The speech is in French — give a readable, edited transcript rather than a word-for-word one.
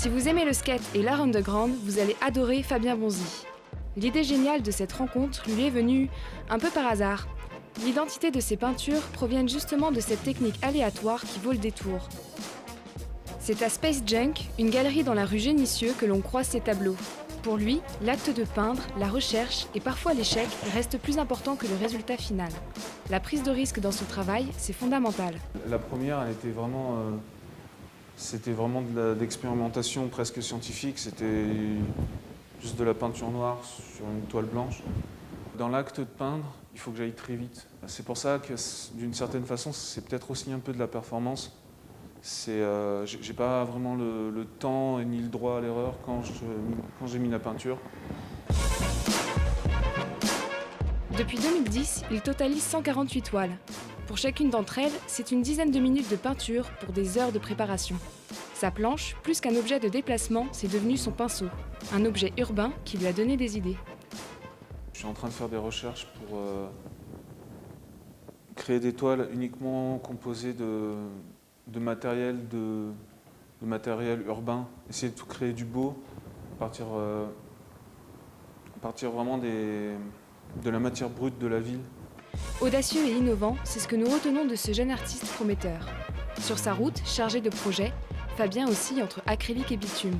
Si vous aimez le skate et l'art underground, vous allez adorer Fabien Bonzi. L'idée géniale de cette rencontre lui est venue un peu par hasard. L'identité de ses peintures provient justement de cette technique aléatoire qui vaut le détour. C'est à Space Junk, une galerie dans la rue Génissieux, que l'on croise ses tableaux. Pour lui, l'acte de peindre, la recherche et parfois l'échec restent plus importants que le résultat final. La prise de risque dans son travail, c'est fondamental. La première, c'était vraiment de l'expérimentation presque scientifique. C'était juste de la peinture noire sur une toile blanche. Dans l'acte de peindre, il faut que j'aille très vite. C'est pour ça que, d'une certaine façon, c'est peut-être aussi un peu de la performance. J'ai pas vraiment le temps ni le droit à l'erreur quand j'ai mis la peinture. Depuis 2010, il totalise 148 toiles. Pour chacune d'entre elles, c'est une dizaine de minutes de peinture pour des heures de préparation. Sa planche, plus qu'un objet de déplacement, c'est devenu son pinceau. Un objet urbain qui lui a donné des idées. Je suis en train de faire des recherches pour créer des toiles uniquement composées de matériel urbain. Essayer de créer du beau, à partir vraiment de la matière brute de la ville. Audacieux et innovant, c'est ce que nous retenons de ce jeune artiste prometteur. Sur sa route, chargée de projets, Fabien oscille entre acrylique et bitume.